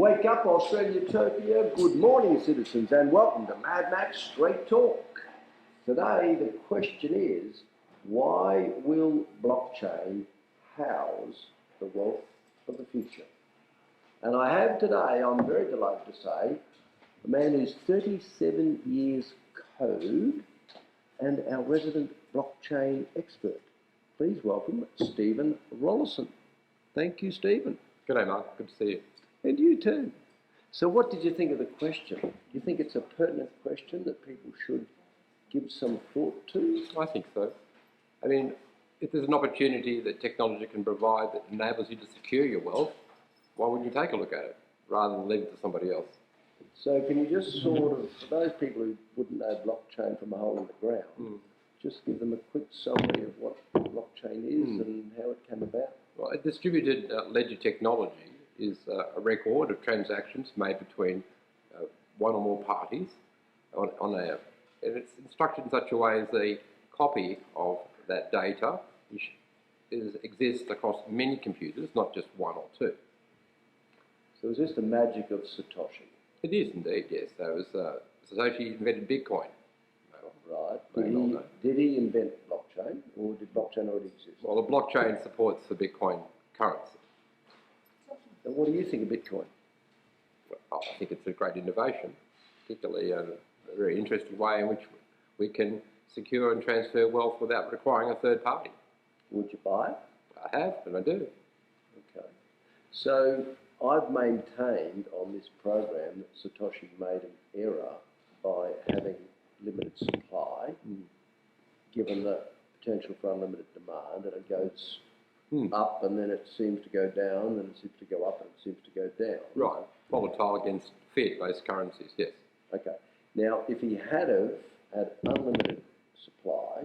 Wake up, Australia-topia. Good morning, citizens, and welcome to Mad Max Straight Talk. Today, the question is, why will blockchain house the wealth of the future? And I have today, I'm very delighted to say, a man who's 37 years code and our resident blockchain expert. Please welcome Stephen Rollason. Thank you, Stephen. G'day, Mark. Good to see you. And you too. So what did you think of the question? Do you think it's a pertinent question that people should give some thought to? I think so. I mean, if there's an opportunity that technology can provide that enables you to secure your wealth, why wouldn't you take a look at it rather than leave it to somebody else? So can you just sort of, for those people who wouldn't know blockchain from a hole in the ground, just give them a quick summary of what blockchain is and how it came about? Well, a distributed ledger technology is a record of transactions made between one or more parties and it's structured in such a way as a copy of that data which exists across many computers, not just one or two. So is this the magic of Satoshi? It is indeed, yes. That was Satoshi invented Bitcoin. Right. Did he invent blockchain, or did blockchain already exist? Well, the blockchain supports the Bitcoin currency. And what do you think of Bitcoin? Well, I think it's a great innovation, particularly a very interesting way in which we can secure and transfer wealth without requiring a third party. Would you buy it? I have, and I do. Okay. So I've maintained on this program that Satoshi made an error by having limited supply, given the potential for unlimited demand, and it goes up and then it seems to go down, then it seems to go up and it seems to go down. Right, volatile against fiat-based currencies, yes. Okay. Now, if he had had unlimited supply,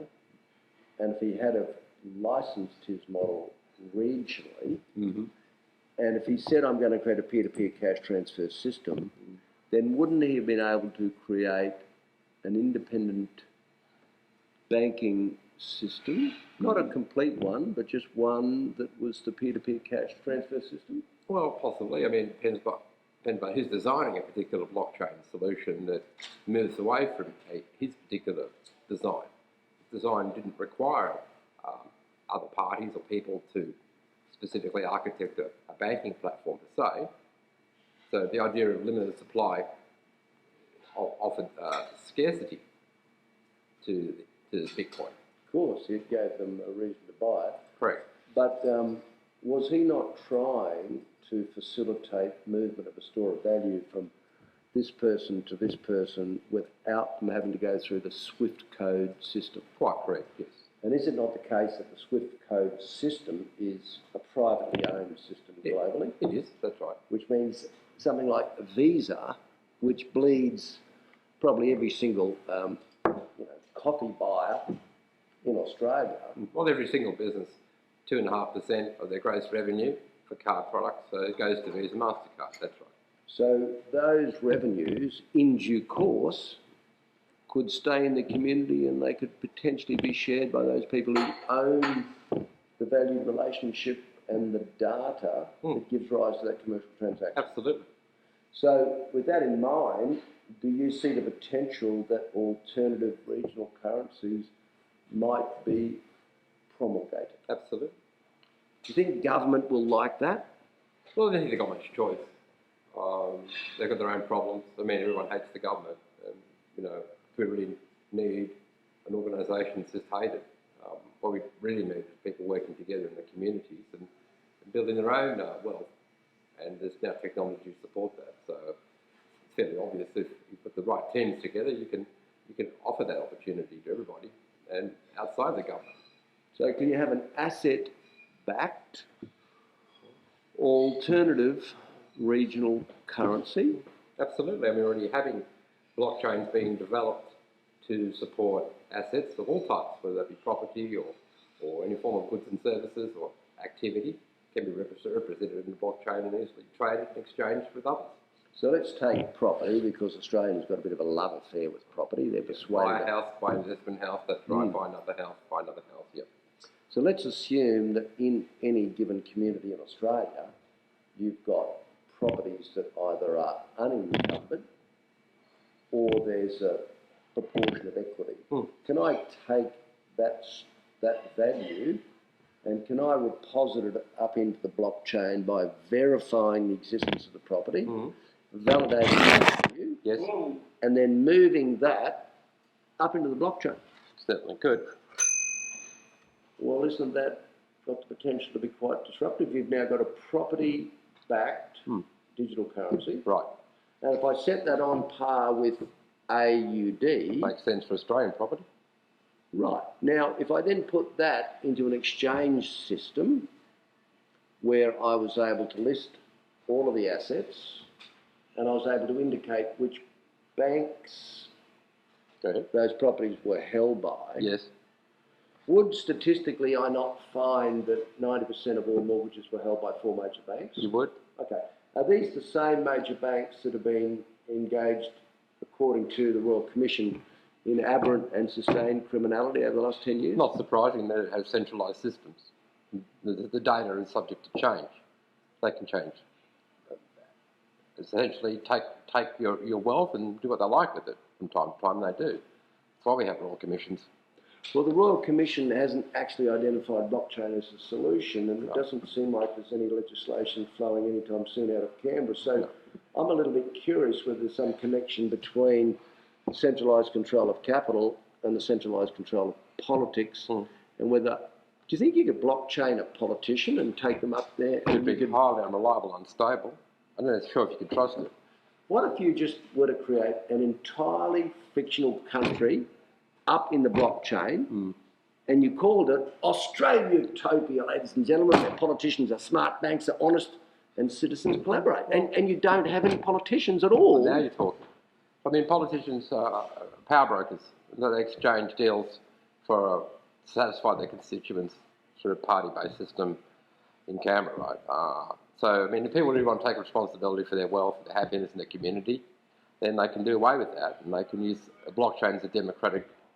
and if he had licensed his model regionally, and if he said, I'm going to create a peer-to-peer cash transfer system, then wouldn't he have been able to create an independent banking system, not a complete one, but just one that was the peer-to-peer cash transfer system? Well, possibly. I mean, it depends by who's designing a particular blockchain solution that moves away from his particular design. His design didn't require other parties or people to specifically architect a banking platform per se. So the idea of limited supply offered scarcity to Bitcoin. Of course, it gave them a reason to buy it. Correct. But was he not trying to facilitate movement of a store of value from this person to this person without them having to go through the Swift code system? Quite correct, yes. And is it not the case that the Swift code system is a privately owned system globally? It is, that's right. Which means something like Visa, which bleeds probably every single coffee buyer in Australia. Well, every single business, 2.5% of their gross revenue for card products, so it goes to Visa, MasterCard, that's right. So those revenues, in due course, could stay in the community and they could potentially be shared by those people who own the valued relationship and the data that gives rise to that commercial transaction. Absolutely. So with that in mind, do you see the potential that alternative regional currencies might be promulgated? Absolutely. Do you think government will like that? Well, I think they've got much choice. They've got their own problems. I mean, everyone hates the government. And, we really need an organisation that's just hated. What we really need is people working together in the communities and building their own wealth. And there's now technology to support that. So it's fairly obvious if you put the right teams together, you can offer that opportunity to everybody and outside the government. So can you have an asset-backed alternative regional currency? Absolutely. I mean, we're already having blockchains being developed to support assets of all types, whether that be property or any form of goods and services or activity, can be represented in the blockchain and easily traded and exchanged with others. So let's take property, because Australians got a bit of a love affair with property. They're persuaded. Buy a house, buy an investment house, that's right, buy another house, yep. So let's assume that in any given community in Australia, you've got properties that either are unencumbered or there's a proportion of equity. Can I take that value and can I deposit it up into the blockchain by verifying the existence of the property, validating that value, Yes, and then moving that up into the blockchain? certainly could. Well, isn't that got the potential to be quite disruptive? You've now got a property-backed digital currency. Right. And if I set that on par with AUD... Makes sense for Australian property. Right. Now, if I then put that into an exchange system where I was able to list all of the assets and I was able to indicate which banks those properties were held by, Yes. would statistically I not find that 90% of all mortgages were held by 4 major banks? You would? Okay. Are these the same major banks that have been engaged, according to the Royal Commission, in aberrant and sustained criminality over the last 10 years? Not surprising that it has centralised systems. The data is subject to change. They can change. Essentially, take your wealth and do what they like with it. From time to time, they do. That's why we have Royal Commissions. Well, the Royal Commission hasn't actually identified blockchain as a solution, and it doesn't seem like there's any legislation flowing anytime soon out of Canberra. So I'm a little bit curious whether there's some connection between centralised control of capital and the centralised control of politics, and whether... Do you think you could blockchain a politician and take them up there? It would be highly unreliable, unstable. I'm not sure if you could trust it. What if you just were to create an entirely fictional country up in the blockchain and you called it Australia-topia, ladies and gentlemen, where politicians are smart, banks are honest, and citizens collaborate. And you don't have any politicians at all. Well, now you're talking. I mean, politicians are power brokers. They exchange deals to satisfy their constituents through a party-based system in Canberra, right? So, I mean, if people really want to take responsibility for their wealth, their happiness and their community, then they can do away with that, and they can use a blockchain as a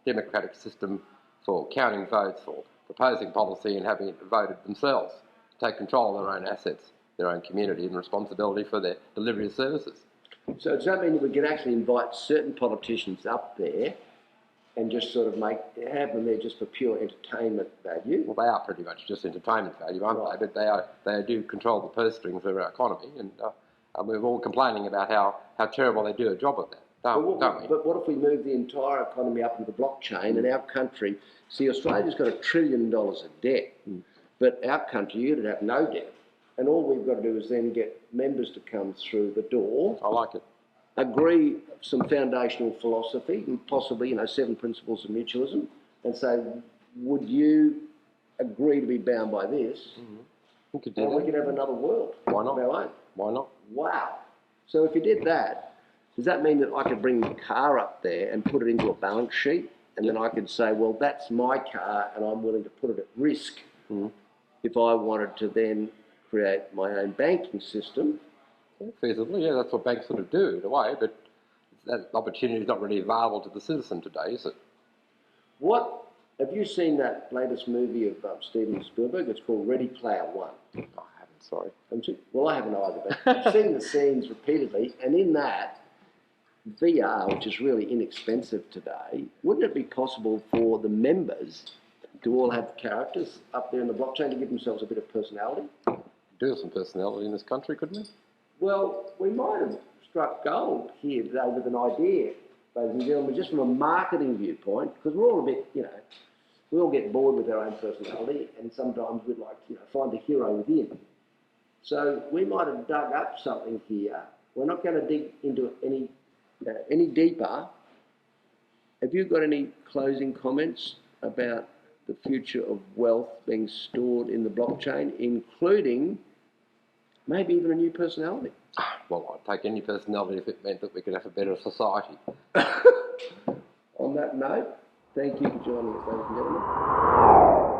democratic system for counting votes, or proposing policy and having it voted themselves, take control of their own assets, their own community, and responsibility for their delivery of services. So does that mean that we can actually invite certain politicians up there and just sort of have them there just for pure entertainment value? Well, they are pretty much just entertainment value, aren't they? But they do control the purse strings of our economy, and we're all complaining about how terrible they do a job of that, don't we? But what if we move the entire economy up into the blockchain and our country... See, Australia's got $1 trillion of debt, but our country, you'd have no debt. And all we've got to do is then get members to come through the door. I like it. Agree some foundational philosophy, and possibly, 7 principles of mutualism, and say, would you agree to be bound by this? We could do and that. we could have another world. Why not? Of our own. Why not? Wow. So if you did that, does that mean that I could bring the car up there and put it into a balance sheet, and then I could say, well, that's my car, and I'm willing to put it at risk if I wanted to then create my own banking system? Feasibly, yeah, that's what banks sort of do in a way, but that opportunity is not really available to the citizen today, is it? Have you seen that latest movie of Steven Spielberg? It's called Ready Player One. I haven't, sorry. Well, I haven't either, but I've seen the scenes repeatedly, and in that, VR, which is really inexpensive today, wouldn't it be possible for the members to all have characters up there in the blockchain to give themselves a bit of personality? Do have some personality in this country, couldn't we? Well, we might have struck gold here today with an idea, ladies and gentlemen, just from a marketing viewpoint, because we're all a bit, we all get bored with our own personality, and sometimes we'd like to, find the hero within. So we might have dug up something here. We're not going to dig into it any deeper. Have you got any closing comments about the future of wealth being stored in the blockchain, including maybe even a new personality? Well, I'd take any personality if it meant that we could have a better society. On that note, thank you for joining us, ladies and gentlemen.